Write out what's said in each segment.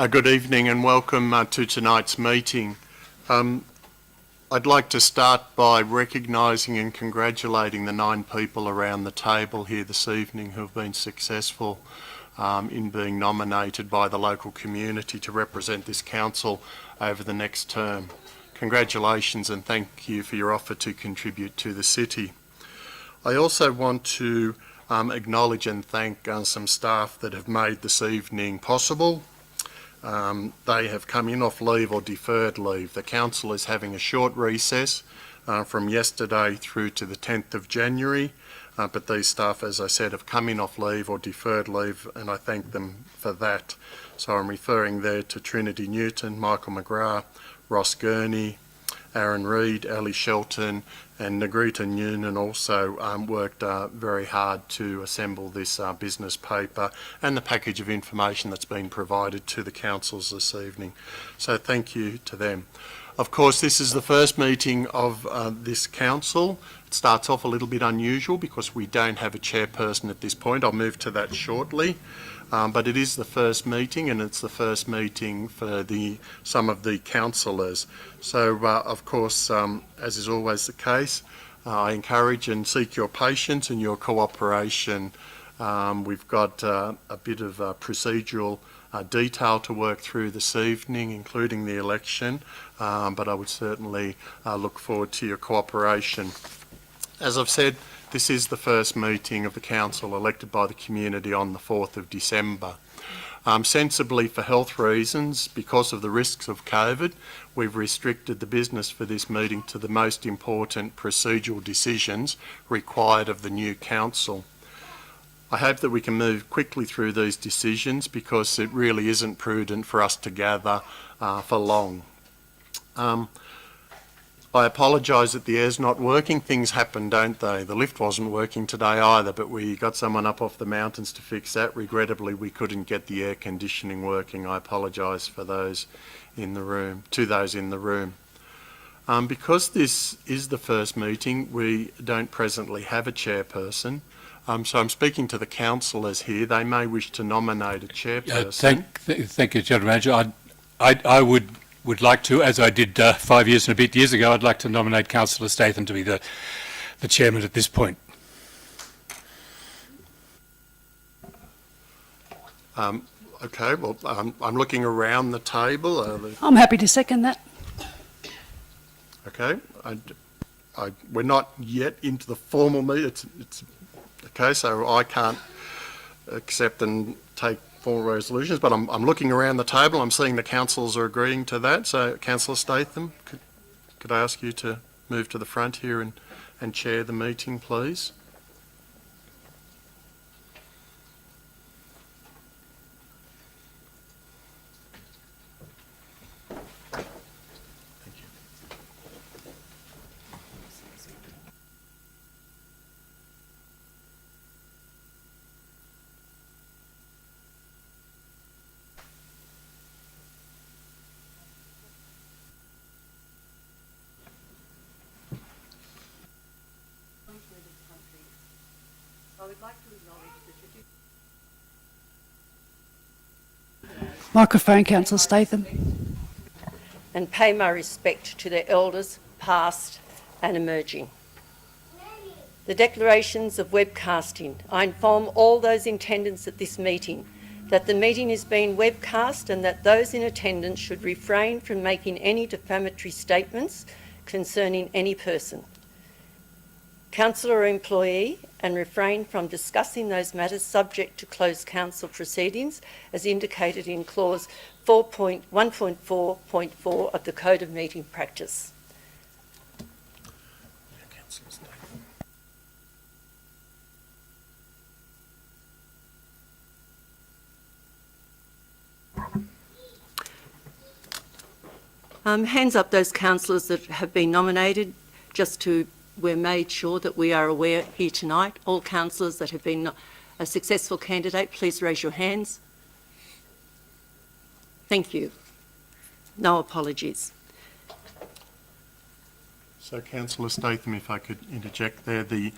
Good evening and welcome to tonight's meeting. I'd like to start by recognising and congratulating the 9 people around the table here this evening who have been successful in being nominated by the local community to represent this council over the next term. Congratulations and thank you for your offer to contribute to the city. I also want to acknowledge and thank some staff that have made this evening possible. They have come in off leave or deferred leave. The council is having a short recess from yesterday through to the 10th of January, but these staff, as I said, have come in off leave or deferred leave, and I thank them for that. So I'm referring there to Trinity Newton, Michael McGrath, Ross Gurney, Aaron Reid, Ali Shelton and Negrita Noonan also worked very hard to assemble this business paper and the package of information that's been provided to the councils this evening. So thank you to them. Of course, this is the first meeting of this council. It starts off a little bit unusual because we don't have a chairperson at this point. I'll move to that shortly. But it is the first meeting, and it's the first meeting for some of the councillors. So, of course, as is always the case, I encourage and seek your patience and your cooperation. We've got a bit of procedural detail to work through this evening, including the election, but I would certainly look forward to your cooperation. As I've said, this is the first meeting of the council elected by the community on the 4th of December. Sensibly for health reasons, because of the risks of COVID, we've restricted the business for this meeting to the most important procedural decisions required of the new council. I hope that we can move quickly through these decisions because it really isn't prudent for us to gather for long. I apologise that the air's not working. Things happen, don't they? The lift wasn't working today either, but we got someone up off the mountains to fix that. Regrettably, we couldn't get the air conditioning working. I apologise for those in the room, to those in the room. Because this is the first meeting, we don't presently have a chairperson. So I'm speaking to the councillors here. They may wish to nominate a chairperson. Thank you, General Manager. I would like to, as I did 5 years and a bit years ago, I'd like to nominate Councillor Statham to be the chairman at this point. Okay, well, I'm looking around the table. I'm happy to second that. Okay, we're not yet into the formal meeting. It's okay, so I can't accept and take formal resolutions, but I'm looking around the table. I'm seeing the councillors are agreeing to that. So, Councillor Statham, could I ask you to move to the front here and chair the meeting, please? Thank you. Microphone, Councillor Statham. And pay my respect to their elders, past and emerging. The Declarations of Webcasting. I inform all those in attendance at this meeting that the meeting is being webcast and that those in attendance should refrain from making any defamatory statements concerning any person, councillor or employee, and refrain from discussing those matters subject to closed council proceedings as indicated in clause 1.4.4 of the Code of Meeting Practice. Hands up those councillors that have been nominated, we're made sure that we are aware here tonight. All councillors that have been a successful candidate, please raise your hands. Thank you. No apologies. So, Councillor Statham, if I could interject there, the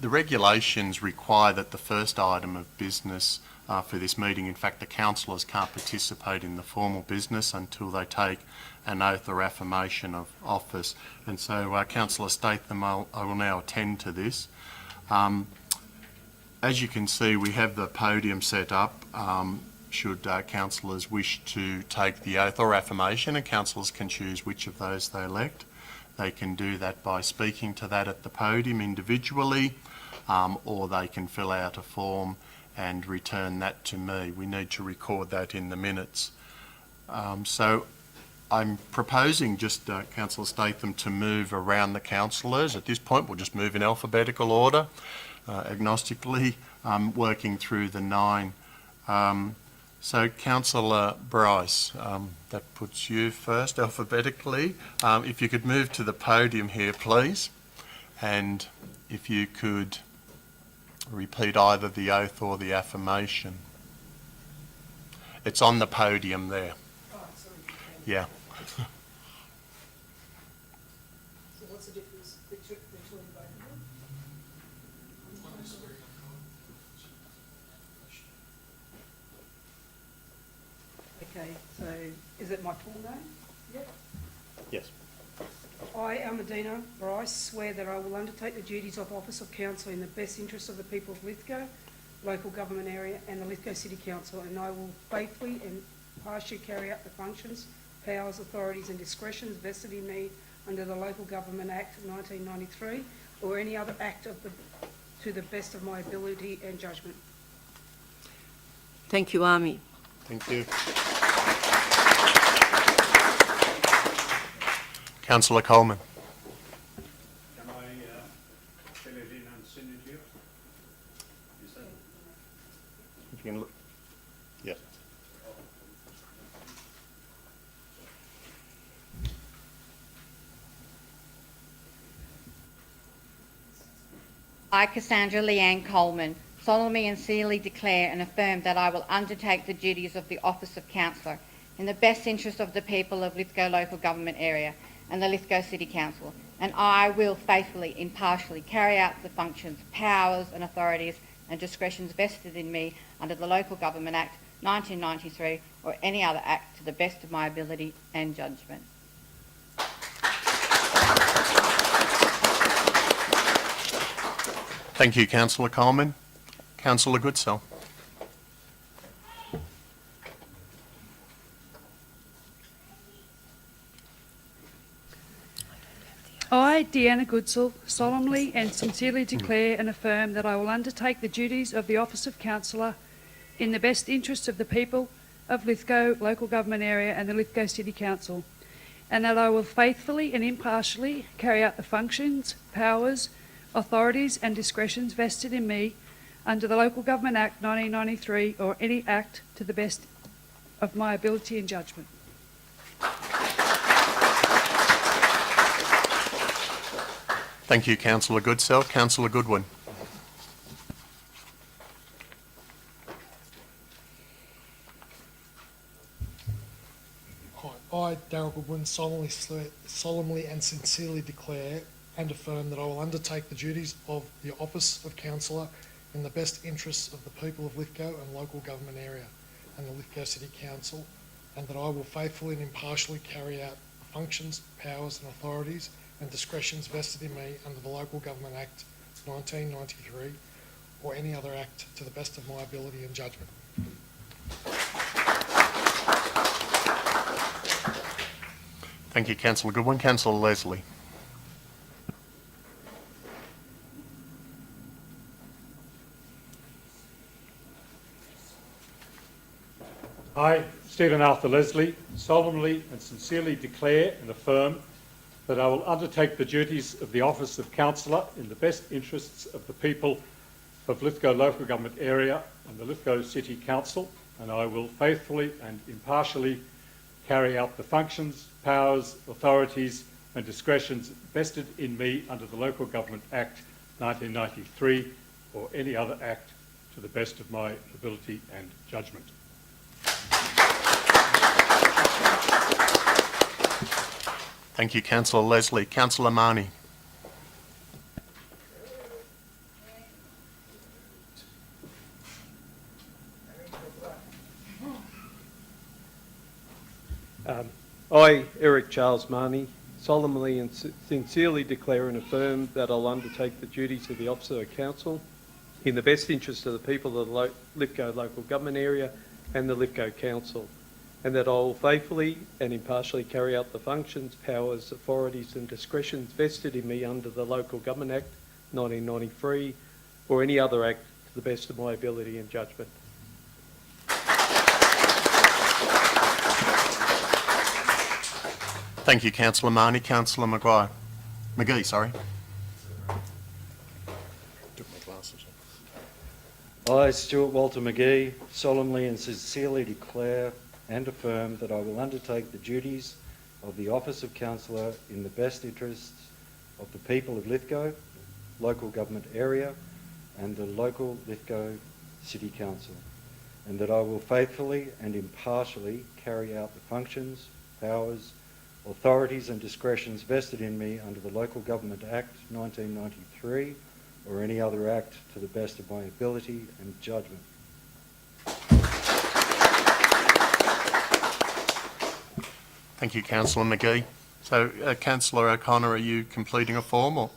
regulations require that the first item of business for this meeting. In fact, the councillors can't participate in the formal business until they take an oath or affirmation of office. And so, Councillor Statham, I will now attend to this. As you can see, we have the podium set up. Should councillors wish to take the oath or affirmation, and councillors can choose which of those they elect. They can do that by speaking to that at the podium individually, or they can fill out a form and return that to me. We need to record that in the minutes. So I'm proposing just Councillor Statham to move around the councillors. At this point, we'll just move in alphabetical order, agnostically, working through the 9. So Councillor Bryce, that puts you first alphabetically. If you could move to the podium here, please, and if you could repeat either the oath or the affirmation. It's on the podium there. Oh, sorry. Yeah. So what's the difference between both of them? Okay, so is it my full name? Yep. Yes. I, Almudena Bryce, swear that I will undertake the duties of Office of Council in the best interest of the people of Lithgow, local government area and the Lithgow City Council, and I will faithfully and impartially carry out the functions, powers, authorities and discretions vested in me under the Local Government Act 1993 or any other act to the best of my ability and judgment. Thank you, Army. Thank you. Councillor Coleman. Can I fill it in and send it to you? Is that? If you can look. Yes. I, Cassandra Leanne Coleman, solemnly and sincerely declare and affirm that I will undertake the duties of the Office of Councillor in the best interest of the people of Lithgow Local Government Area and the Lithgow City Council, and I will faithfully, impartially carry out the functions, powers and authorities and discretions vested in me under the Local Government Act 1993 or any other act to the best of my ability and judgment. Thank you, Councillor Coleman. Councillor Goodsell. I, Deanna Goodsell, solemnly and sincerely declare and affirm that I will undertake the duties of the Office of Councillor in the best interests of the people of Lithgow Local Government Area and the Lithgow City Council, and that I will faithfully and impartially carry out the functions, powers, authorities and discretions vested in me under the Local Government Act 1993 or any act to the best of my ability and judgment. Thank you, Councillor Goodsell. Councillor Goodwin. I, Darryl Goodwin, solemnly and sincerely declare and affirm that I will undertake the duties of the Office of Councillor in the best interests of the people of Lithgow and local government area and the Lithgow City Council, and that I will faithfully and impartially carry out the functions, powers and authorities and discretions vested in me under the Local Government Act 1993 or any other act to the best of my ability and judgment. Thank you, Councillor Goodwin. Councillor Leslie. I, Stephen Arthur Leslie, solemnly and sincerely declare and affirm that I will undertake the duties of the Office of Councillor in the best interests of the people of Lithgow Local Government Area and the Lithgow City Council, and I will faithfully and impartially carry out the functions, powers, authorities and discretions vested in me under the Local Government Act 1993 or any other act to the best of my ability and judgment. Thank you, Councillor Leslie. Councillor Marnie. I, Eric Charles Marnie, solemnly and sincerely declare and affirm that I'll undertake the duties of the Officer of Council in the best interest of the people of the Lithgow Local Government Area and the Lithgow Council, and that I will faithfully and impartially carry out the functions, powers, authorities and discretions vested in me under the Local Government Act 1993 or any other act to the best of my ability and judgment. Thank you, Councillor Marnie. Councillor McGee, sorry. Took my glasses off. I, Stuart Walter McGee, solemnly and sincerely declare and affirm that I will undertake the duties of the Office of Councillor in the best interests of the people of Lithgow, local government area and the local Lithgow City Council, and that I will faithfully and impartially carry out the functions, powers, authorities and discretions vested in me under the Local Government Act 1993 or any other act to the best of my ability and judgment. Thank you, Councillor McGee. So, Councillor O'Connor, are you completing a form? Or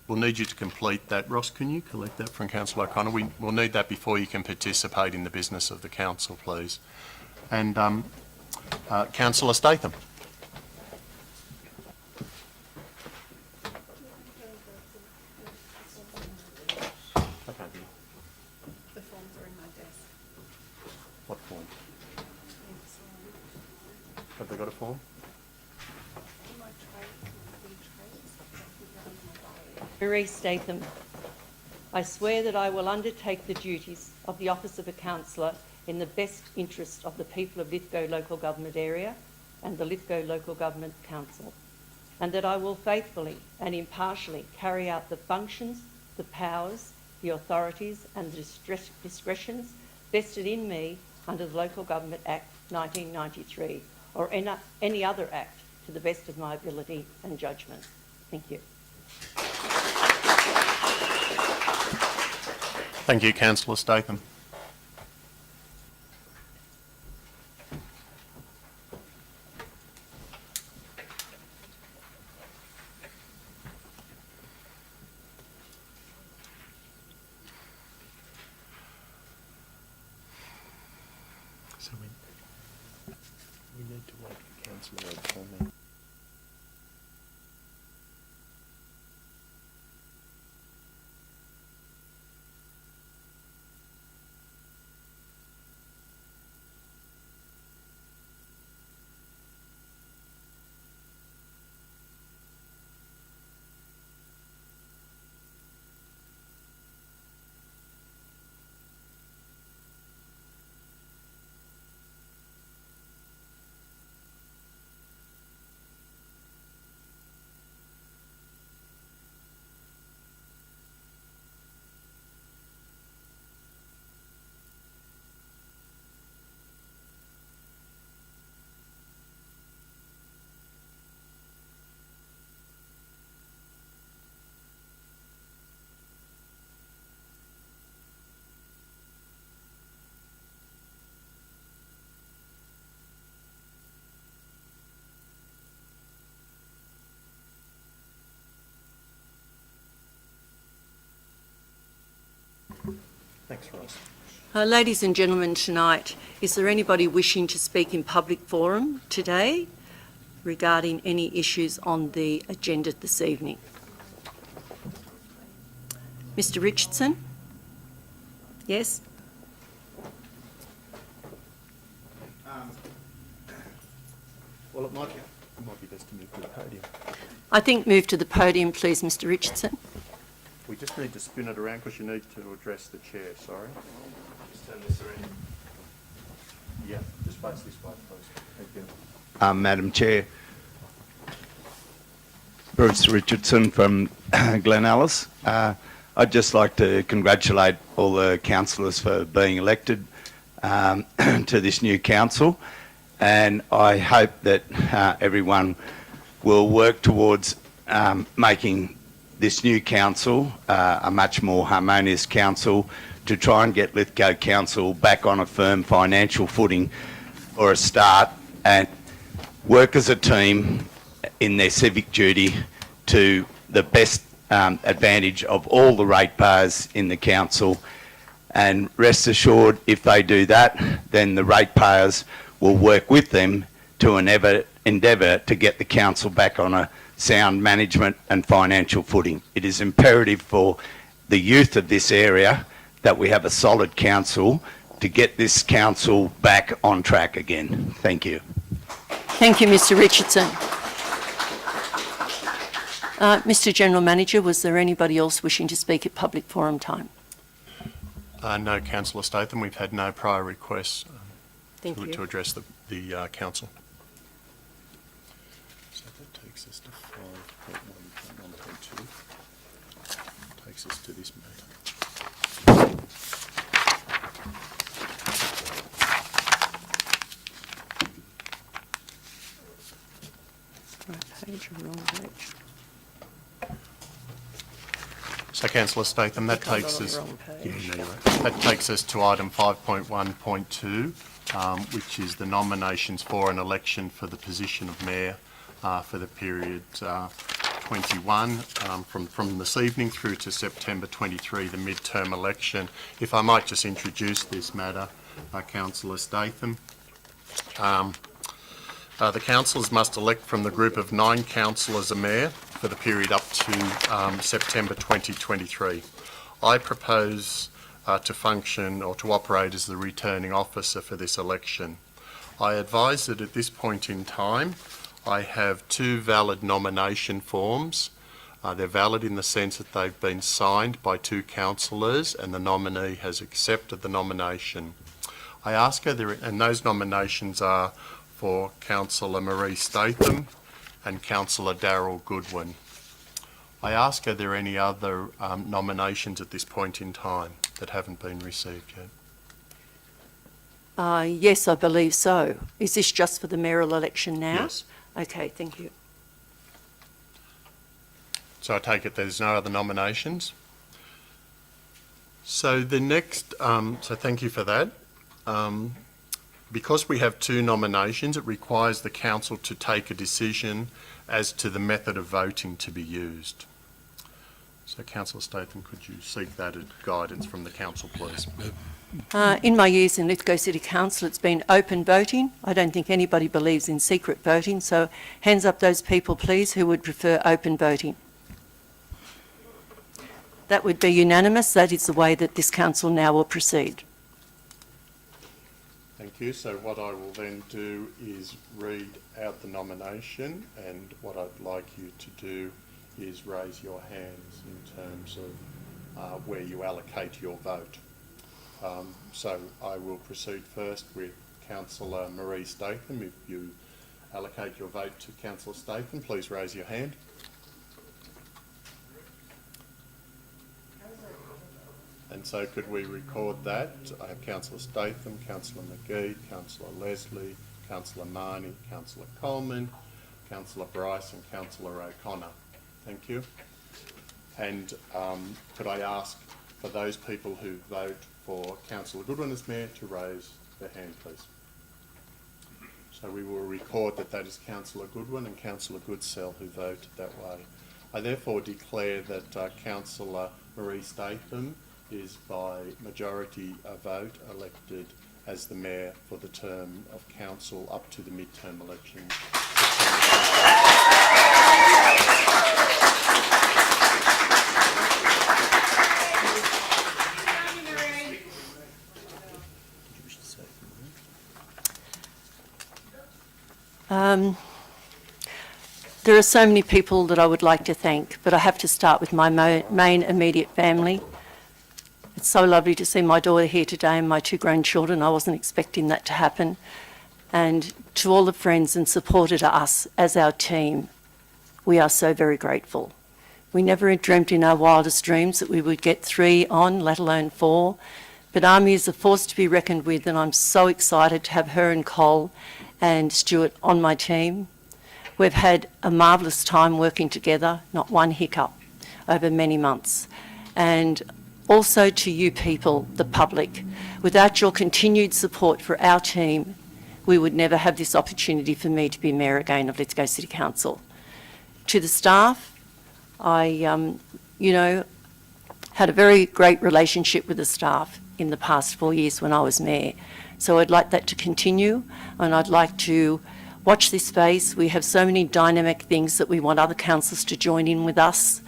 we'll need you to complete that. Ross, can you collect that from Councillor O'Connor? We'll need that before you can participate in the business of the council, please. And Councillor Statham. The forms are in my desk. What form? Have they got a form? Marie Statham. I swear that I will undertake the duties of the Office of a Councillor in the best interest of the people of Lithgow Local Government Area and the Lithgow Local Government Council, and that I will faithfully and impartially carry out the functions, the powers, the authorities and the discretions vested in me under the Local Government Act 1993 or any other act to the best of my ability and judgment. Thank you. Thank you, Councillor Statham. So we need to wait for Councillor O'Connor. Thanks, Ross. Ladies and gentlemen, tonight, is there anybody wishing to speak in public forum today regarding any issues on the agenda this evening? Mr. Richardson? Yes? Well, it might be best to move to the podium. I think move to the podium, please, Mr. Richardson. We just need to spin it around because you need to address the chair, sorry. Just turn this around. Yeah, just face this way, please. Thank you. Madam Chair, Bruce Richardson from Glen. I'd just like to congratulate all the councillors for being elected to this new council, and I hope that everyone will work towards making this new council a much more harmonious council to try and get Lithgow Council back on a firm financial footing for a start, and work as a team in their civic duty to the best advantage of all the ratepayers in the council. And rest assured, if they do that, then the ratepayers will work with them to endeavour to get the council back on a sound management and financial footing. It is imperative for the youth of this area that we have a solid council to get this council back on track again. Thank you. Thank you, Mr Richardson. Mr General Manager, was there anybody else wishing to speak at public forum time? No, Councillor Statham, we've had no prior requests Thank you. to address the council. So that takes us to 5.1.1.2. Takes us to this matter. Right page or wrong page? So, Councillor Statham, that Because takes I'm on us. the wrong Yeah, page. no, you're right. That takes us to item 5.1.2, which is the nominations for an election for the position of mayor for the period 21 from this evening through to September 23, the midterm election. If I might just introduce this matter, Councillor Statham. The councillors must elect from the group of 9 councillors a mayor for the period up to September 2023. I propose to function or to operate as the returning officer for this election. I advise that at this point in time, I have 2 valid nomination forms. They're valid in the sense that they've been signed by 2 councillors and the nominee has accepted the nomination. I ask her, and those nominations are for Councillor Marie Statham and Councillor Darryl Goodwin. I ask, are there any other nominations at this point in time that haven't been received yet? Yes, I believe so. Is this just for the mayoral election now? Yes. Okay, thank you. So I take it there's no other nominations? So the next, so thank you for that. Because we have 2 nominations, it requires the council to take a decision as to the method of voting to be used. So Councillor Statham, could you seek that guidance from the council, please? In my years in Lithgow City Council, it's been open voting. I don't think anybody believes in secret voting, so hands up those people, please, who would prefer open voting. That would be unanimous. That is the way that this council now will proceed. Thank you. So what I will then do is read out the nomination, and what I'd like you to do is raise your hands in terms of where you allocate your vote. So I will proceed first with Councillor Marie Statham. If you allocate your vote to Councillor Statham, please raise your hand. And so could we record that? I have Councillor Statham, Councillor McGee, Councillor Leslie, Councillor Marnie, Councillor Coleman, Councillor Bryce and Councillor O'Connor. Thank you. And could I ask for those people who vote for Councillor Goodwin as Mayor to raise their hand, please. So we will record that that is Councillor Goodwin and Councillor Goodsell who voted that way. I therefore declare that Councillor Marie Statham is by majority vote elected as the Mayor for the term of Council up to the midterm election. There are so many people that I would like to thank, but I have to start with my main immediate family. It's so lovely to see my daughter here today and my 2 grown children. I wasn't expecting that to happen. And to all the friends and supporters to us as our team, we are so very grateful. We never dreamt in our wildest dreams that we would get 3 on, let alone 4. But Army is a force to be reckoned with, and I'm so excited to have her and Cole and Stuart on my team. We've had a marvellous time working together, not one hiccup over many months. And also to you people, the public, without your continued support for our team, we would never have this opportunity for me to be Mayor again of Lithgow City Council. To the staff, I, had a very great relationship with the staff in the past 4 years when I was Mayor. So I'd like that to continue, and I'd like to watch this space. We have so many dynamic things that we want other councillors to join in with us.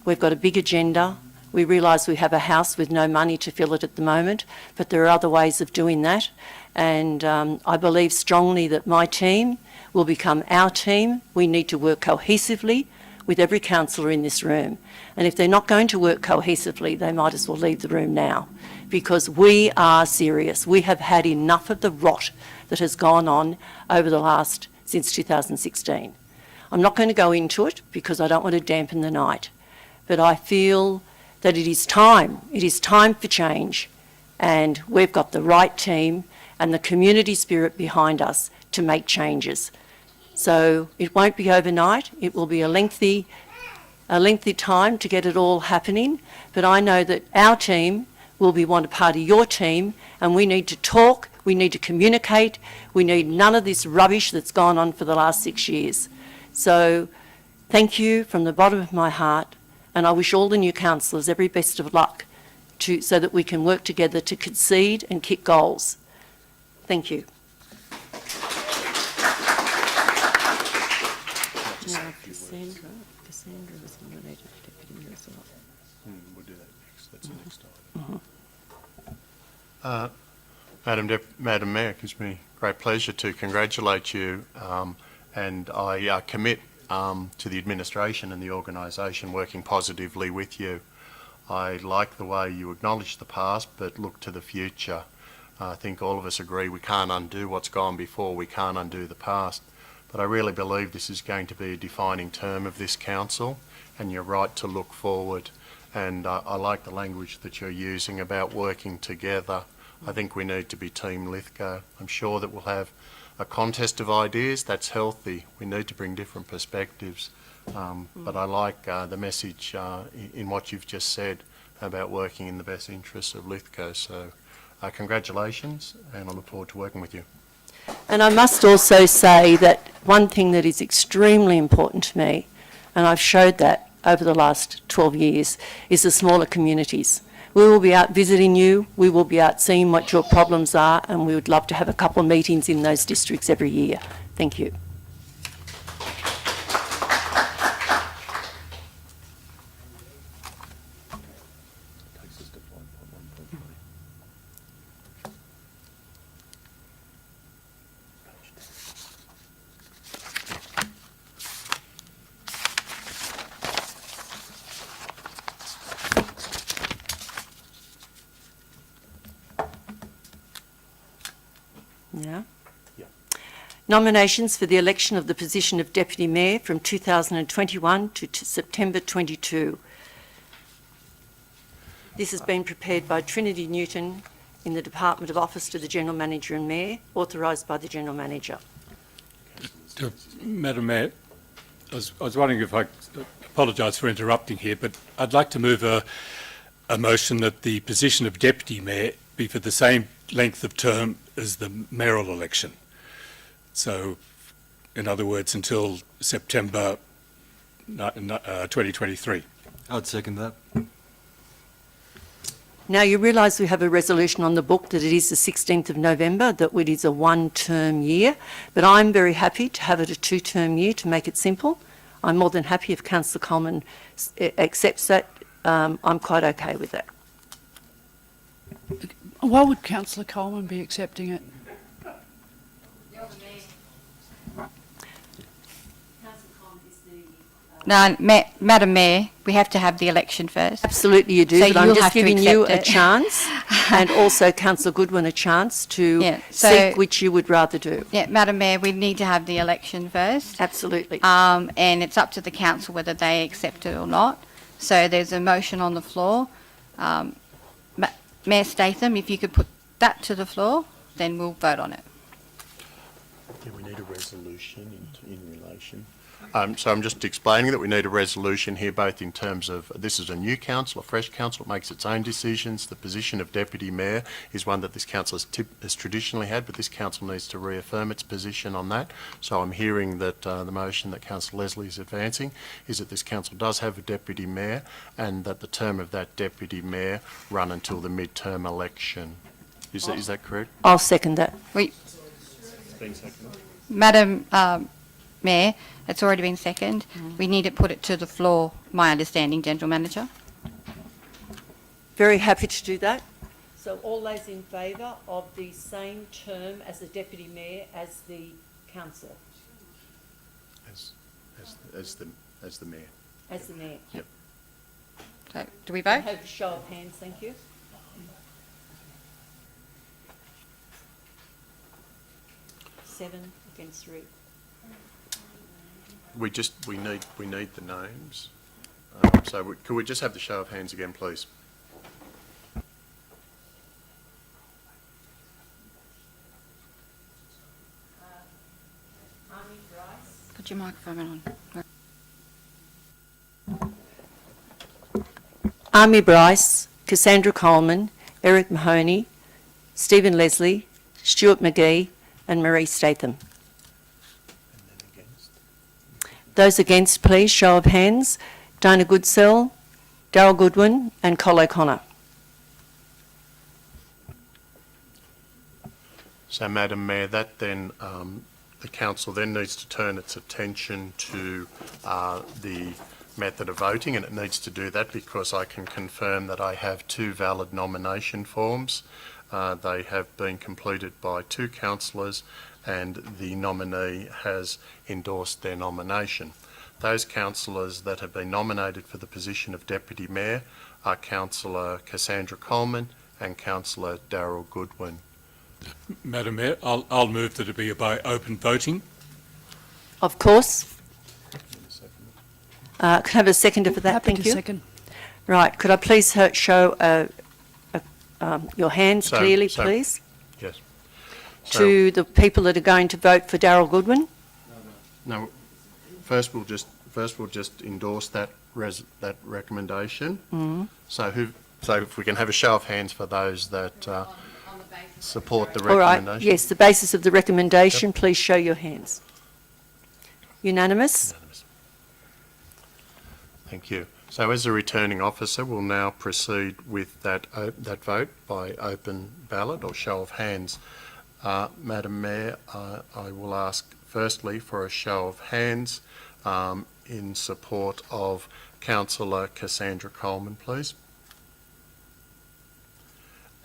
We've got a big agenda. We realise we have a house with no money to fill it at the moment, but there are other ways of doing that. And I believe strongly that my team will become our team. We need to work cohesively with every councillor in this room. And if they're not going to work cohesively, they might as well leave the room now, because we are serious. We have had enough of the rot that has gone on over the last, since 2016. I'm not going to go into it because I don't want to dampen the night, but I feel that it is time for change, and we've got the right team and the community spirit behind us to make changes. So it won't be overnight. It will be a lengthy time to get it all happening, but I know that our team will be one part of your team, and we need to talk, we need to communicate, we need none of this rubbish that's gone on for the last 6 years. So thank you from the bottom of my heart, and I wish all the new councillors every best of luck so that we can work together to concede and kick goals. Thank you. Cassandra was nominated Deputy Mayor as well. We'll do that next. That's the next item. Madam Mayor, it gives me great pleasure to congratulate you, and I commit to the administration and the organisation working positively with you. I like the way you acknowledge the past but look to the future. I think all of us agree we can't undo what's gone before, we can't undo the past. But I really believe this is going to be a defining term of this council, and you're right to look forward. And I like the language that you're using about working together. I think we need to be Team Lithgow. I'm sure that we'll have a contest of ideas. That's healthy. We need to bring different perspectives. But I like the message in what you've just said about working in the best interests of Lithgow. So congratulations, and I look forward to working with you. And I must also say that one thing that is extremely important to me, and I've showed that over the last 12 years, is the smaller communities. We will be out visiting you, we will be out seeing what your problems are, and we would love to have a couple of meetings in those districts every year. Thank you. Yeah. Nominations for the election of the position of Deputy Mayor from 2021 to September 22. This has been prepared by Trinity Newton in the Department of Office to the General Manager and Mayor, authorised by the General Manager. Madam Mayor, I was wondering if I apologise for interrupting here, but I'd like to move a motion that the position of Deputy Mayor be for the same length of term as the mayoral election. So, in other words, until September 2023. I'd second that. Now, you realise we have a resolution on the book that it is the 16th of November, that it is a one-term year, but I'm very happy to have it a two-term year to make it simple. I'm more than happy if Councillor Coleman accepts that. I'm quite okay with that. Why would Councillor Coleman be accepting it? No, Madam Mayor, we have to have the election first. Absolutely you do, So but I'm you'll just have to giving you a accept it. chance, and also Councillor Goodwin a chance to seek which you would rather do. Yeah, Madam Mayor, we need to have the election first. Absolutely. And it's up to the council whether they accept it or not. So there's a motion on the floor. Mayor Statham, if you could put that to the floor, then we'll vote on it. Yeah, we need a resolution in relation. So I'm just explaining that we need a resolution here, both in terms of, this is a new council, a fresh council, it makes its own decisions. The position of deputy mayor is one that this council has traditionally had, but this council needs to reaffirm its position on that. So I'm hearing that the motion that Councillor Leslie is advancing is that this council does have a deputy mayor and that the term of that deputy mayor run until the midterm election. Is that correct? I'll second that. Being seconded. Madam Mayor, it's already been seconded. We need to put it to the floor, my understanding, General Manager. Very happy to do that. So all those in favour of the same term as the deputy mayor as the councillor? As the mayor. As the mayor. Yep. So, do we I vote? have a show of hands, thank you. 7 against 3. We need the names. Could we just have the show of hands again, please? Put your microphone on. Amy Bryce, Cassandra Coleman, Eric Mahoney, Stephen Leslie, Stuart McGee and Marie Statham. Those against, please, show of hands. Dinah Goodsell, Darryl Goodwin and Col O'Connor. So, Madam Mayor, that then, the council then needs to turn its attention to the method of voting, and it needs to do that because I can confirm that I have 2 valid nomination forms. They have been completed by 2 councillors and the nominee has endorsed their nomination. Those councillors that have been nominated for the position of Deputy Mayor are Councillor Cassandra Coleman and Councillor Darryl Goodwin. Madam Mayor, I'll move that it be by open voting. Of course. Could I have a seconder for that? Happy Thank to you. second. Right, could I please show your hands clearly, please? Yes. To the people that are going to vote for Darryl Goodwin. No, first we'll just endorse that recommendation. So if we can have a show of hands for those that support the All recommendation. right, yes, the basis of the recommendation, please show your hands. Unanimous? Unanimous. Thank you. So as a returning officer, we'll now proceed with that vote by open ballot or show of hands. Madam Mayor, I will ask firstly for a show of hands in support of Councillor Cassandra Coleman, please.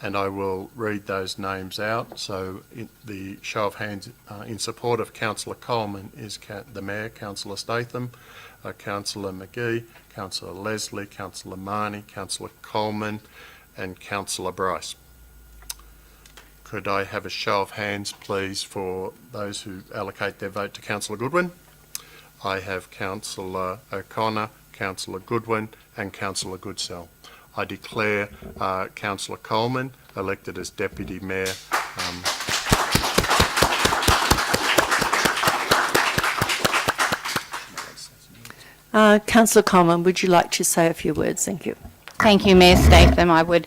And I will read those names out. So the show of hands in support of Councillor Coleman is the Mayor, Councillor Statham, Councillor McGee, Councillor Leslie, Councillor Marnie, Councillor Coleman and Councillor Bryce. Could I have a show of hands, please, for those who allocate their vote to Councillor Goodwin? I have Councillor O'Connor, Councillor Goodwin and Councillor Goodsell. I declare Councillor Coleman elected as Deputy Mayor. Councillor Coleman, would you like to say a few words? Thank you. Thank you, Mayor Statham. I would,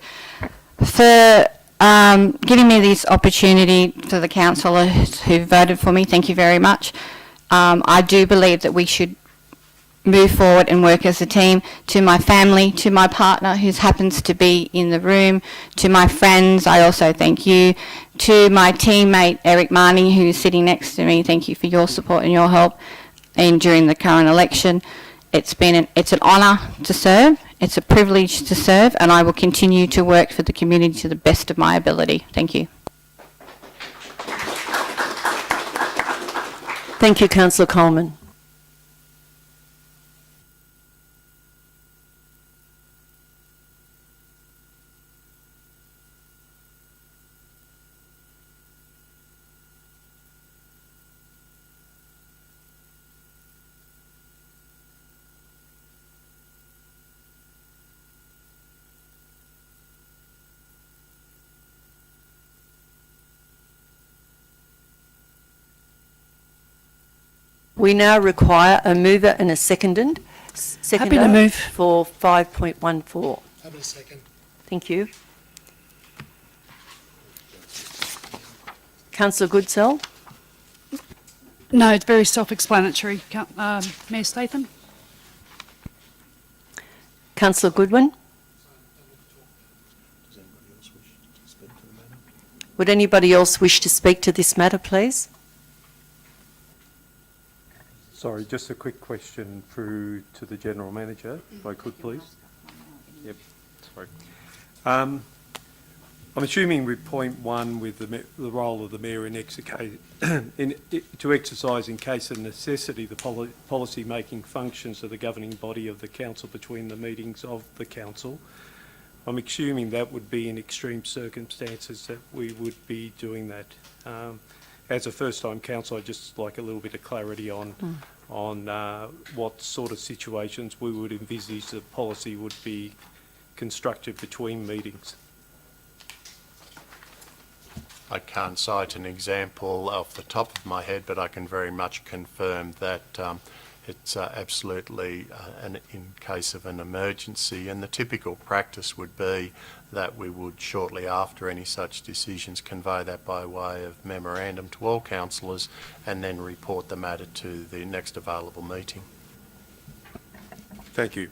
for giving me this opportunity to the councillors who voted for me, thank you very much. I do believe that we should move forward and work as a team. To my family, to my partner who happens to be in the room, to my friends, I also thank you. To my teammate Eric Marnie, who is sitting next to me, thank you for your support and your help during the current election. It's an honour to serve, it's a privilege to serve, and I will continue to work for the community to the best of my ability. Thank you. Thank you, Councillor Coleman. We now require a mover and a seconder Happy to move. for 5.14. Happy to second. Thank you. Councillor Goodsell? No, it's very self-explanatory. Mayor Statham? Councillor Goodwin? Would anybody else wish to speak to this matter, please? Sorry, just a quick question through to the General Manager, if I could, please. Yep, sorry. I'm assuming with point 1 with the role of the Mayor to exercise in case of necessity the policy-making functions of the governing body of the Council between the meetings of the Council. I'm assuming that would be in extreme circumstances that we would be doing that. As a first-time council, I'd just like a little bit of clarity on what sort of situations we would envisage the policy would be constructed between meetings. I can't cite an example off the top of my head, but I can very much confirm that it's absolutely in case of an emergency, and the typical practice would be that we would shortly after any such decisions convey that by way of memorandum to all councillors and then report the matter to the next available meeting. Thank you.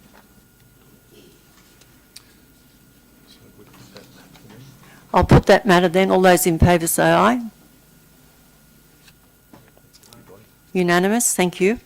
I'll put that matter then. All those in favour say aye. Unanimous, thank you.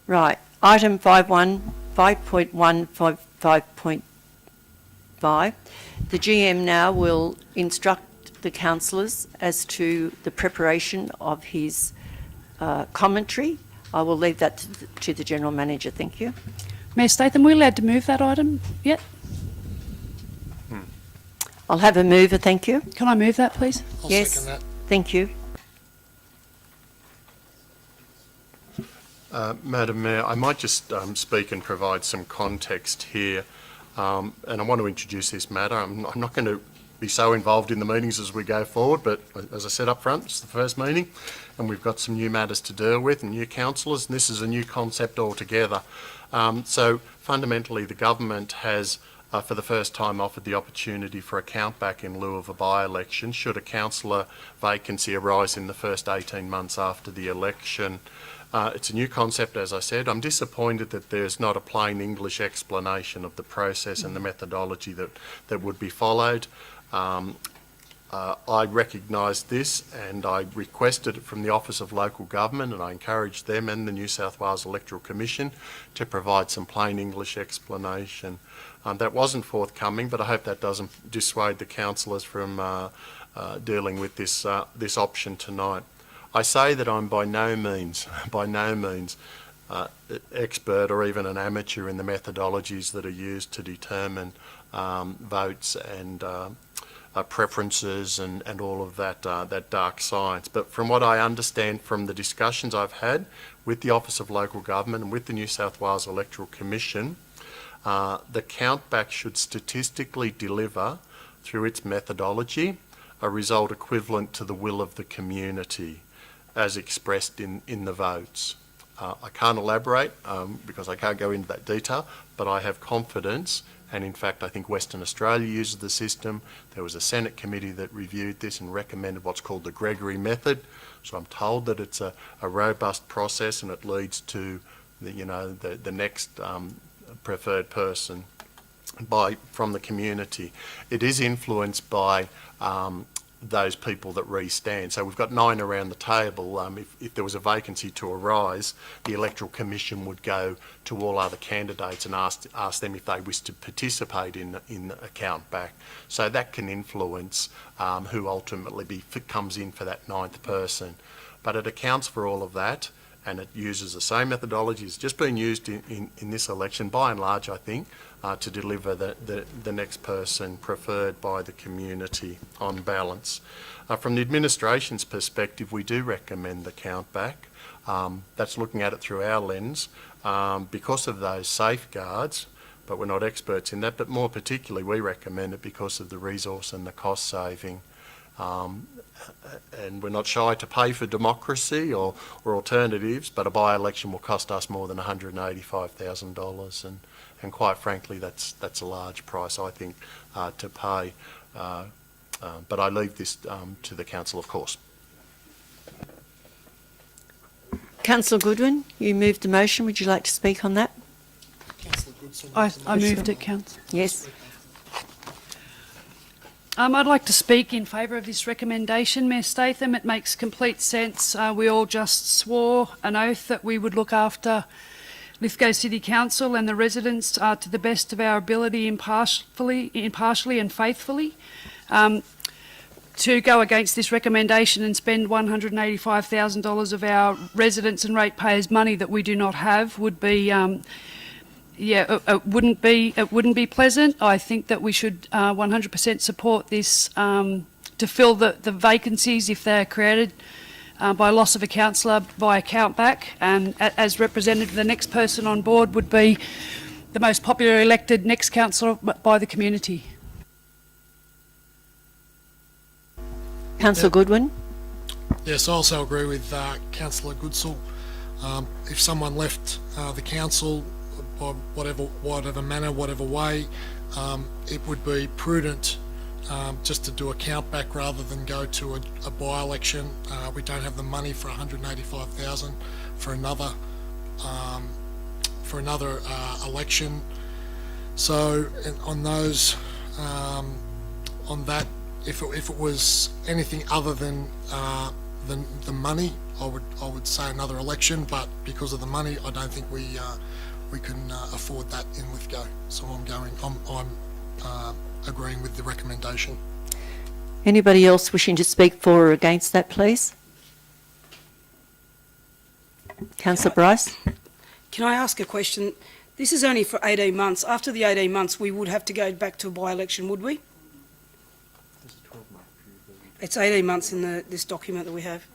Right, item 5.1.5.5. The GM now will instruct the councillors as to the preparation of his commentary. I will leave that to the General Manager, thank you. Mayor Statham, we're allowed to move that item yet? I'll have a mover, thank you. Can I move that, please? I'll Yes. second that. Thank you. Madam Mayor, I might just speak and provide some context here, and I want to introduce this matter. I'm not going to be so involved in the meetings as we go forward, but as I said up front, it's the first meeting, and we've got some new matters to deal with and new councillors, and this is a new concept altogether. So fundamentally, the government has for the first time offered the opportunity for a countback in lieu of a by-election should a councillor vacancy arise in the first 18 months after the election. It's a new concept, as I said. I'm disappointed that there's not a plain English explanation of the process and the methodology that would be followed. I recognise this and I requested it from the Office of Local Government, and I encouraged them and the New South Wales Electoral Commission to provide some plain English explanation. That wasn't forthcoming, but I hope that doesn't dissuade the councillors from dealing with this option tonight. I say that I'm by no means expert or even an amateur in the methodologies that are used to determine votes and preferences and all of that dark science. But from what I understand from the discussions I've had with the Office of Local Government and with the New South Wales Electoral Commission, the countback should statistically deliver through its methodology a result equivalent to the will of the community as expressed in the votes. I can't elaborate because I can't go into that detail, but I have confidence, and in fact I think Western Australia uses the system. There was a Senate committee that reviewed this and recommended what's called the Gregory method, so I'm told that it's a robust process and it leads to the next preferred person from the community. It is influenced by those people that re-stand. So we've got 9 around the table. If there was a vacancy to arise, the Electoral Commission would go to all other candidates and ask them if they wish to participate in a countback. So that can influence who ultimately comes in for that 9th person. But it accounts for all of that, and it uses the same methodology. It's just been used in this election by and large, I think, to deliver the next person preferred by the community on balance. From the administration's perspective, we do recommend the count back. That's looking at it through our lens because of those safeguards, but we're not experts in that. But more particularly, we recommend it because of the resource and the cost saving. And we're not shy to pay for democracy or alternatives, but a by-election will cost us more than $185,000, and quite frankly, that's a large price, I think, to pay. But I leave this to the council, of course. Councillor Goodwin, you moved the motion. Would you like to speak on that? Councillor Goodsall. I moved it, Council. Yes. I'd like to speak in favour of this recommendation, Mayor Statham. It makes complete sense. We all just swore an oath that we would look after Lithgow City Council and the residents to the best of our ability, impartially and faithfully. To go against this recommendation and spend $185,000 of our residents' and ratepayers' money that we do not have would be, it wouldn't be pleasant. I think that we should 100% support this to fill the vacancies if they're created by loss of a councillor by a count back, and as representative, the next person on board would be the most popular elected next councillor by the community. Councillor Goodwin? Yes, I also agree with Councillor Goodsall. If someone left the council by whatever manner, whatever way, it would be prudent just to do a count back rather than go to a by-election. We don't have the money for $185,000 for another election. So on those, on that, if it was anything other than the money, I would say another election. But because of the money, I don't think we can afford that in Lithgow. So I'm agreeing with the recommendation. Anybody else wishing to speak for or against that, please? Councillor Bryce? Can I ask a question? This is only for 18 months. After the 18 months, we would have to go back to a by-election, would we? It's 18 months in this document that we have.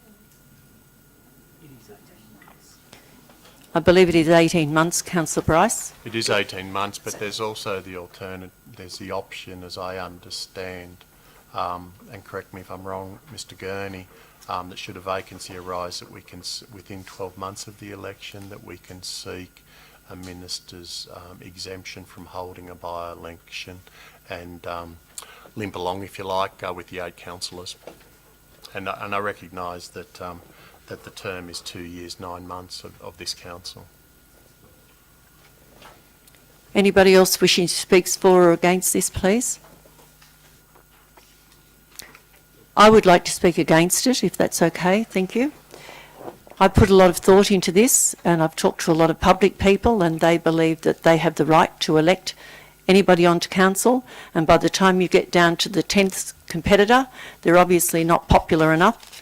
I believe it is 18 months, Councillor Bryce. It is 18 months, but there's also the alternate. There's the option, as I understand, and correct me if I'm wrong, Mr. Gurney, that should a vacancy arise, that we can, within 12 months of the election, that we can seek a minister's exemption from holding a by-election and limp along, if you like, with the 8 councillors. And I recognise that that the term is 2 years, 9 months of this council. Anybody else wishing to speak for or against this, please? I would like to speak against it, if that's okay. Thank you. I put a lot of thought into this, and I've talked to a lot of public people, and they believe that they have the right to elect anybody onto council, and by the time you get down to the 10th competitor, they're obviously not popular enough,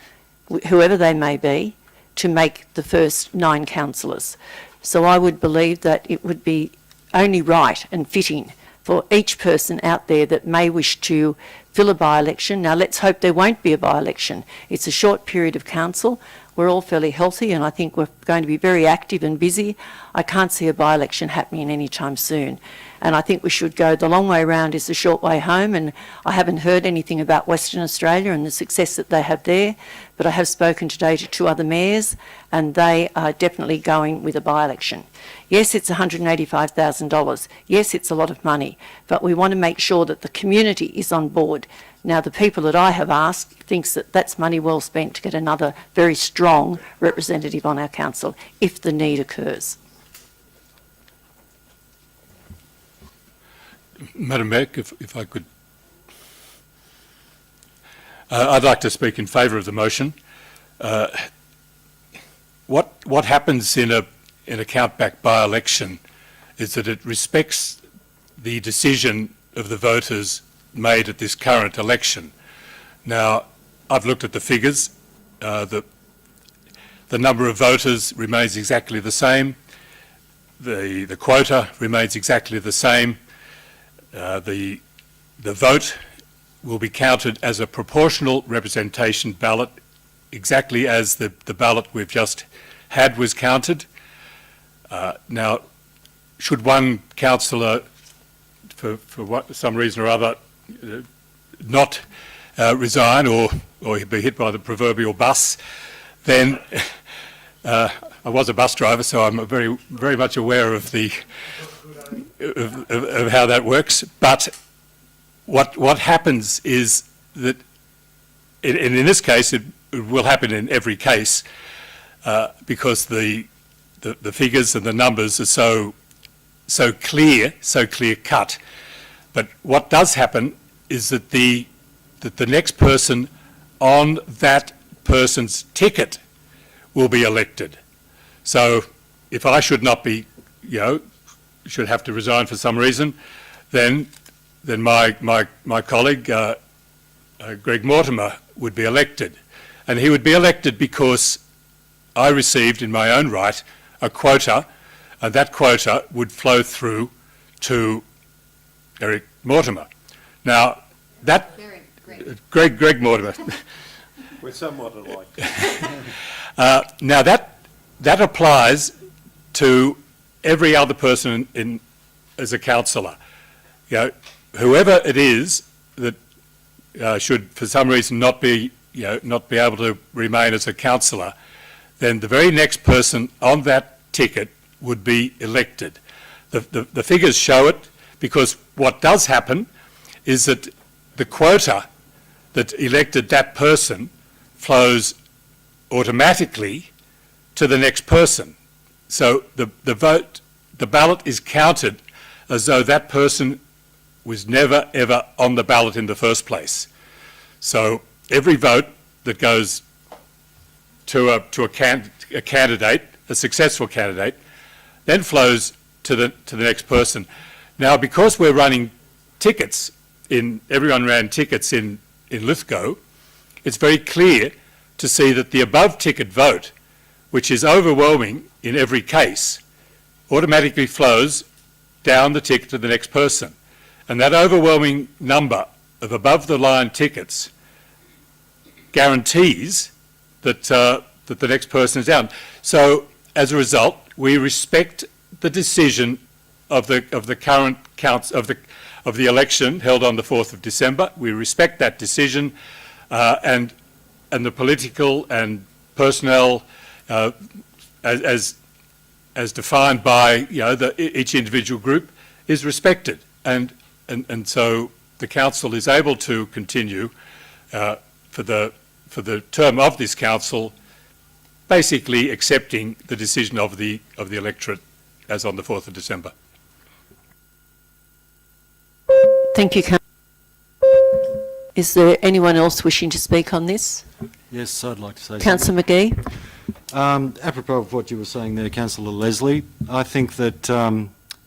whoever they may be, to make the first 9 councillors. So I would believe that it would be only right and fitting for each person out there that may wish to fill a by-election. Now let's hope there won't be a by-election. It's a short period of council. We're all fairly healthy, and I think we're going to be very active and busy. I can't see a by-election happening anytime soon. And I think we should go the long way round is the short way home, and I haven't heard anything about Western Australia and the success that they have there, but I have spoken today to 2 other mayors, and they are definitely going with a by-election. Yes, it's $185,000. Yes, it's a lot of money, but we want to make sure that the community is on board. Now, the people that I have asked thinks that that's money well spent to get another very strong representative on our council if the need occurs. Madam Mayor, if I could, I'd like to speak in favour of the motion. What happens in a countback by-election is that it respects the decision of the voters made at this current election. Now, I've looked at the figures. The number of voters remains exactly the same. The quota remains exactly the same. the vote will be counted as a proportional representation ballot, exactly as the ballot we've just had was counted. Now, should one councillor, for some reason or other, not resign or be hit by the proverbial bus, then I was a bus driver, so I'm very much aware of of how that works. But what happens is that, in this case, it will happen in every case because the figures and the numbers are so clear cut. But what does happen is that the next person on that person's ticket will be elected. So if I should not be, should have to resign for some reason, then my colleague Greg Mortimer would be elected, and he would be elected because I received in my own right a quota, and that quota would flow through to Eric Mortimer. Now that Greg Mortimer. We're somewhat alike. Now that applies to every other person as a councillor. Whoever it is that should for some reason not be able to remain as a councillor, then the very next person on that ticket would be elected. The figures show it, because what does happen is that the quota that elected that person flows automatically to the next person. So the ballot is counted as though that person was never ever on the ballot in the first place. So every vote that goes to a candidate, a successful candidate, then flows to the next person. Now, because we're running tickets everyone ran tickets in Lithgow, it's very clear to see that the above ticket vote, which is overwhelming in every case, automatically flows down the ticket to the next person. And that overwhelming number of above the line tickets guarantees that the next person is down. So as a result, we respect the decision of the current counts of the election held on the 4th of December. We respect that decision, and the political and personnel as defined by each individual group is respected, and so the council is able to continue for the term of this council, basically accepting the decision of the electorate as on the 4th of December. Thank you, Is there anyone else wishing to speak on this? Yes, I'd like to say Councillor McGee. Apropos of what you were saying there, Councillor Leslie, I think that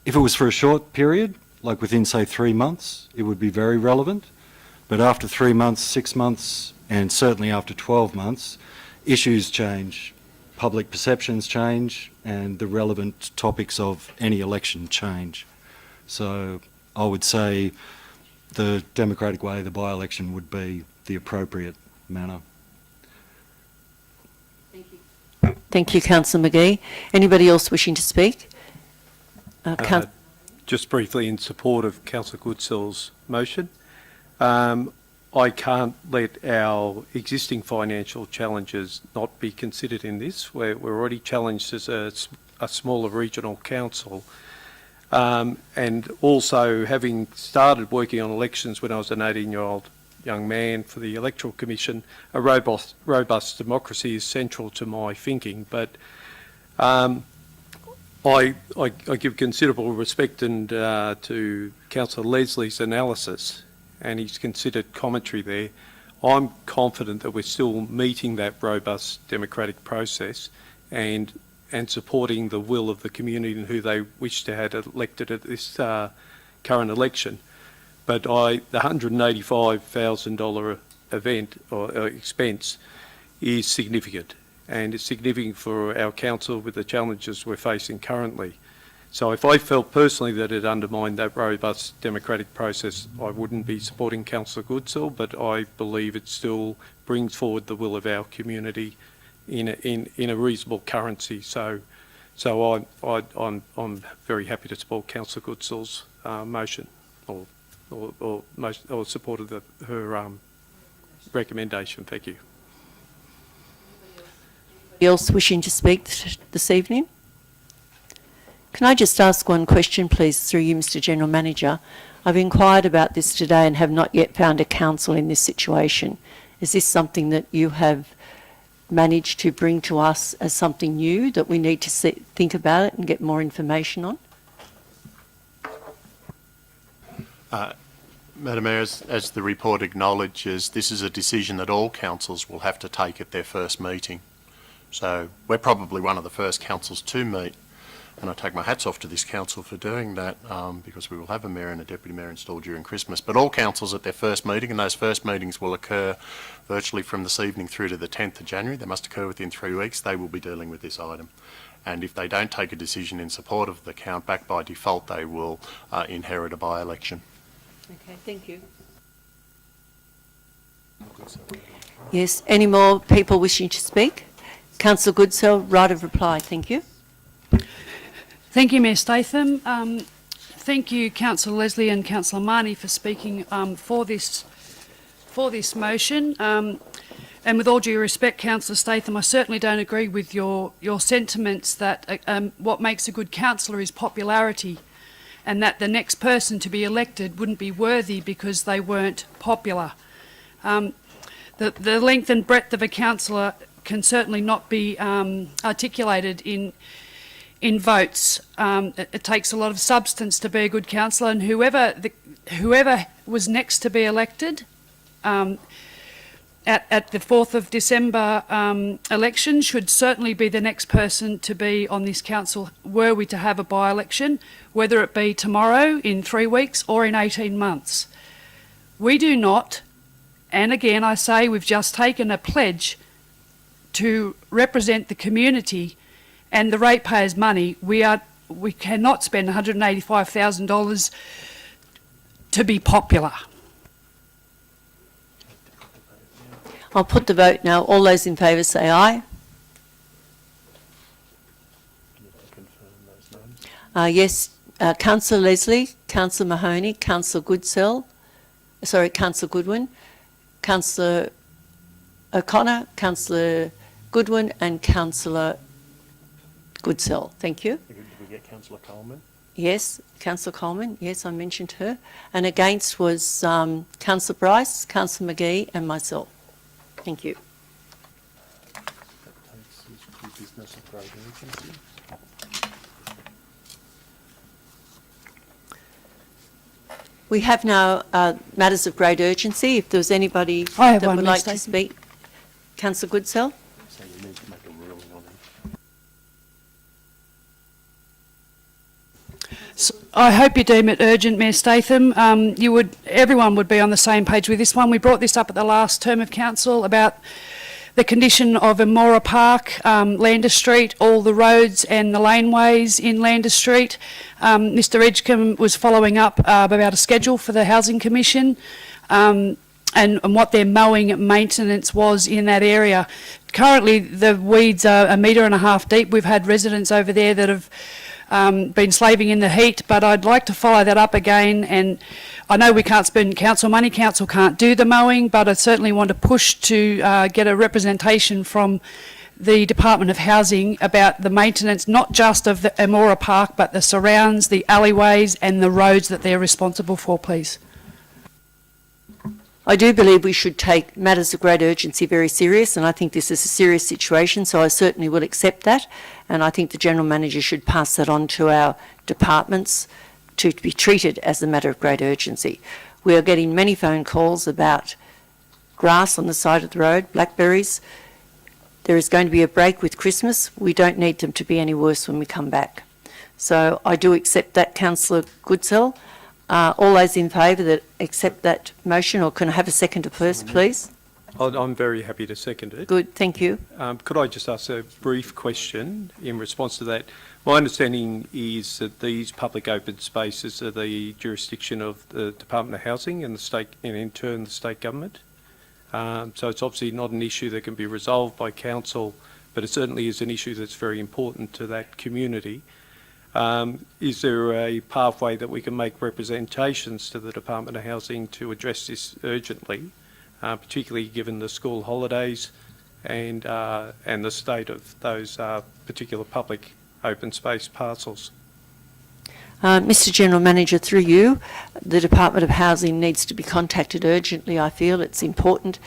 if it was for a short period, like within, say, 3 months, it would be very relevant. But after 3 months, 6 months, and certainly after 12 months, issues change, public perceptions change, and the relevant topics of any election change. So I would say the democratic way, the by-election, would be the appropriate manner. Thank you, Councillor McGee. Anybody else wishing to speak? Just briefly in support of Councillor Goodsell's motion. I can't let our existing financial challenges not be considered in this. We're already challenged as a smaller regional council. And also, having started working on elections when I was an 18-year-old young man for the Electoral Commission, a robust democracy is central to my thinking. But I give considerable respect to Councillor Leslie's analysis, and he's considered commentary there. I'm confident that we're still meeting that robust democratic process and supporting the will of the community and who they wish to have elected at this current election. But the $185,000 event or expense is significant, and it's significant for our council with the challenges we're facing currently. So if I felt personally that it undermined that robust democratic process, I wouldn't be supporting Councillor Goodsell, but I believe it still brings forward the will of our community in a reasonable currency. So I'm very happy to support Councillor Goodsell's motion or support of her recommendation. Thank you. Anybody else wishing to speak this evening? Can I just ask one question, please, through you, Mr. General Manager? I've inquired about this today and have not yet found a council in this situation. Is this something that you have managed to bring to us as something new that we need to think about it and get more information on? Madam Mayor, as the report acknowledges, this is a decision that all councils will have to take at their first meeting. So we're probably one of the first councils to meet, and I take my hats off to this council for doing that, because we will have a mayor and a deputy mayor installed during Christmas. But all councils at their first meeting, and those first meetings will occur virtually from this evening through to the 10th of January. They must occur within 3 weeks. They will be dealing with this item. And if they don't take a decision in support of the countback, by default they will inherit a by-election. Okay, thank you. Yes, any more people wishing to speak? Councillor Goodsell, right of reply, thank you. Thank you, Mayor Statham. Thank you, Councillor Leslie and Councillor Marnie, for speaking for this motion. And with all due respect, Councillor Statham, I certainly don't agree with your sentiments that what makes a good councillor is popularity, and that the next person to be elected wouldn't be worthy because they weren't popular. The length and breadth of a councillor can certainly not be articulated in votes. It takes a lot of substance to be a good councillor, and whoever was next to be elected at the 4th of December election should certainly be the next person to be on this council were we to have a by-election, whether it be tomorrow, in 3 weeks or in 18 months. We do not, and again I say we've just taken a pledge to represent the community and the ratepayers' money. We cannot spend $185,000 to be popular. I'll put the vote now. All those in favour say aye. Yes, Councillor Leslie, Councillor Mahoney, Councillor Councillor Goodwin, Councillor O'Connor, Councillor Goodwin and Councillor Goodsell. Thank you. Did we get Councillor Coleman? Yes, Councillor Coleman. Yes, I mentioned her. And against was Councillor Bryce, Councillor McGee and myself. Thank you. That takes us to business of great urgency. We have now matters of great urgency. If there was anybody I have that one, would Ms. like to Stacey. speak. Councillor Goodsell. So you need to make a ruling on it. I hope you deem it urgent, Mayor Statham. Everyone would be on the same page with this one. We brought this up at the last term of council about the condition of Amora Park, Landers Street, all the roads and the laneways in Landers Street. Mr Edgecombe was following up about a schedule for the Housing Commission and what their mowing maintenance was in that area. Currently the weeds are 1.5 metres deep. We've had residents over there that have been slaving in the heat, but I'd like to follow that up again. And I know we can't spend council money, council can't do the mowing, but I certainly want to push to get a representation from the Department of Housing about the maintenance, not just of the Amora Park, but the surrounds, the alleyways and the roads that they're responsible for, please. I do believe we should take matters of great urgency very serious, and I think this is a serious situation, so I certainly will accept that, and I think the General Manager should pass that on to our departments to be treated as a matter of great urgency. We are getting many phone calls about grass on the side of the road, blackberries. There is going to be a break with Christmas. We don't need them to be any worse when we come back. So I do accept that, Councillor Goodsell. All those in favour that accept that motion, or can I have a seconder first, please? I'm very happy to second it. Good, thank you. Could I just ask a brief question in response to that? My understanding is that these public open spaces are the jurisdiction of the Department of Housing and the state, and in turn the state government. So it's obviously not an issue that can be resolved by council, but it certainly is an issue that's very important to that community. Is there a pathway that we can make representations to the Department of Housing to address this urgently, particularly given the school holidays and the state of those particular public open space parcels? Mr General Manager, through you, the Department of Housing needs to be contacted urgently. I feel it's important.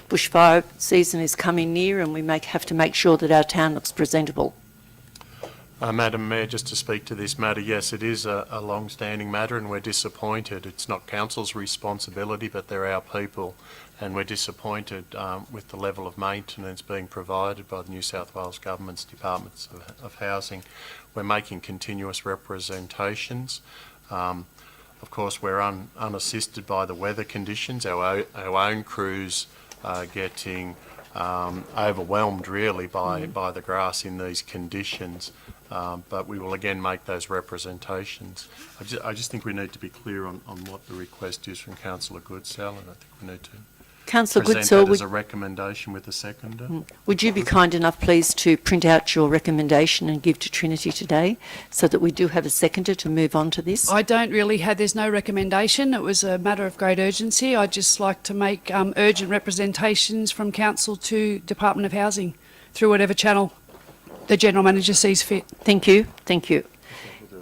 Bushfire season is coming near and we have to make sure that our town looks presentable. Madam Mayor, just to speak to this matter, yes, it is a long-standing matter and we're disappointed. It's not council's responsibility, but they're our people, and we're disappointed with the level of maintenance being provided by the New South Wales Government's Departments of Housing. We're making continuous representations. Of course, we're unassisted by the weather conditions. Our own crews are getting overwhelmed really by the grass in these conditions. But we will again make those representations. I just think we need to be clear on what the request is from Councillor Goodsell, and I think we need to Councillor present Goodsell, that as a recommendation with a seconder. would you be kind enough, please, to print out your recommendation and give to Trinity today so that we do have a seconder to move on to this? I don't really have, there's no recommendation. It was a matter of great urgency. I'd just like to make urgent representations from council to Department of Housing through whatever channel the General Manager sees fit. Thank you, thank you.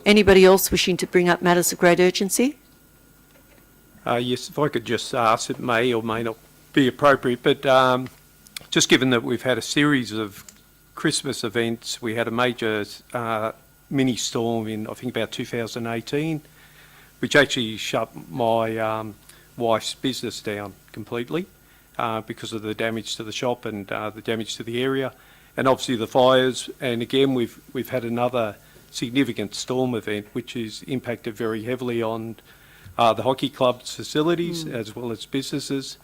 Anybody else wishing to bring up matters of great urgency? Yes, if I could just ask, it may or may not be appropriate, but just given that we've had a series of Christmas events, we had a major mini storm in, I think, about 2018, which actually shut my wife's business down completely because of the damage to the shop and the damage to the area, and obviously the fires. And again, we've had another significant storm event, which has impacted very heavily on the hockey club's facilities as well as businesses.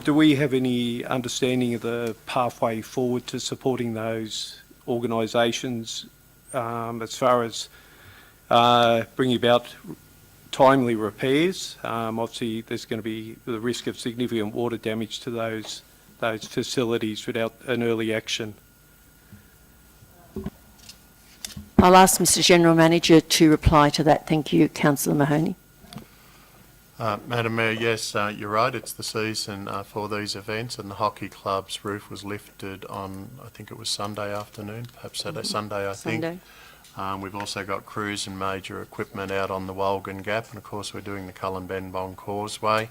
Do we have any understanding of the pathway forward to supporting those organisations as far as bringing about timely repairs? Obviously, there's going to be the risk of significant water damage to those facilities without an early action. I'll ask Mr General Manager to reply to that. Thank you, Councillor Mahoney. Madam Mayor, yes, you're right. It's the season for these events, and the hockey club's roof was lifted on, I think it was Sunday afternoon, perhaps Sunday, I think. Sunday. We've also got crews and major equipment out on the Walgan Gap, and of course we're doing the Cullen Benbong Causeway.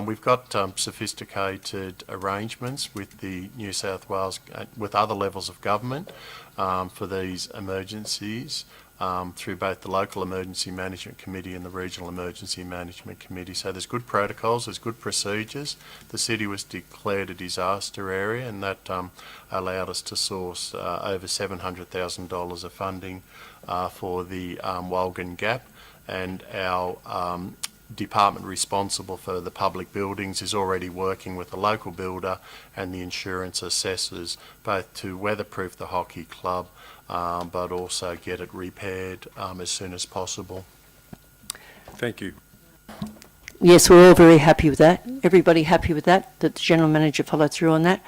We've got sophisticated arrangements with the New South Wales, with other levels of government for these emergencies. Through both the Local Emergency Management Committee and the Regional Emergency Management Committee. So there's good protocols, there's good procedures. The city was declared a disaster area, and that allowed us to source over $700,000 of funding for the Walgan Gap, and our department responsible for the public buildings is already working with the local builder and the insurance assessors both to weatherproof the hockey club but also get it repaired as soon as possible. Thank you. Yes, we're all very happy with that. Everybody happy with that the General Manager followed through on that.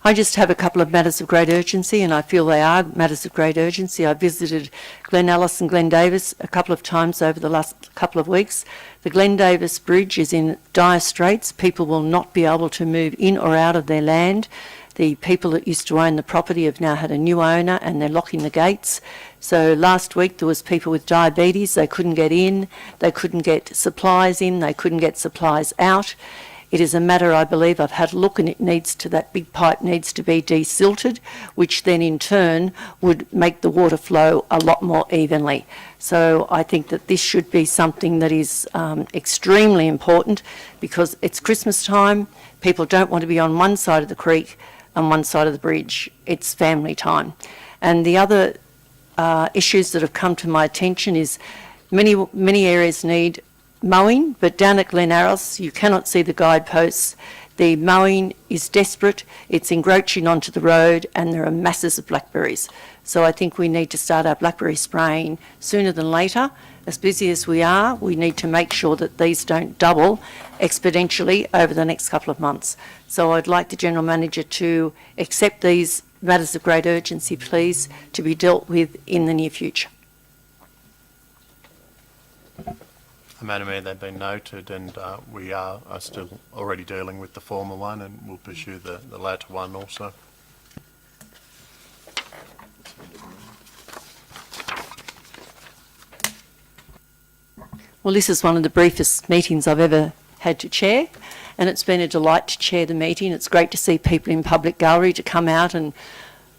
I just have a couple of matters of great urgency, and I feel they are matters of great urgency. I visited Glen Ellis and Glen Davis a couple of times over the last couple of weeks. The Glen Davis Bridge is in dire straits. People will not be able to move in or out of their land. The people that used to own the property have now had a new owner and they're locking the gates. So last week there was people with diabetes, they couldn't get in, they couldn't get supplies in, they couldn't get supplies out. It is a matter, I believe, I've had a look, and that big pipe needs to be desilted, which then in turn would make the water flow a lot more evenly. So I think that this should be something that is extremely important, because it's Christmas time, people don't want to be on one side of the creek and one side of the bridge. It's family time. And the other issues that have come to my attention is many areas need mowing, but down at Glen Ellis you cannot see the guideposts. The mowing is desperate, it's encroaching onto the road, and there are masses of blackberries. So I think we need to start our blackberry spraying sooner than later. As busy as we are, we need to make sure that these don't double exponentially over the next couple of months. So I'd like the General Manager to accept these matters of great urgency, please, to be dealt with in the near future. Madam Mayor, they've been noted, and we are still already dealing with the former one, and we'll pursue the latter one also. Well, this is one of the briefest meetings I've ever had to chair, and it's been a delight to chair the meeting. It's great to see people in public gallery to come out and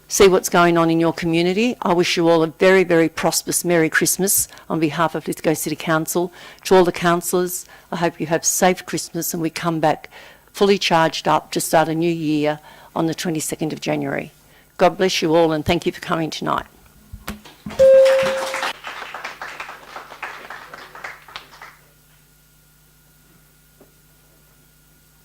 see what's going on in your community. I wish you all a very, very prosperous Merry Christmas on behalf of Lithgow City Council. To all the councillors, I hope you have a safe Christmas and we come back fully charged up to start a new year on the 22nd of January. God bless you all and thank you for coming tonight.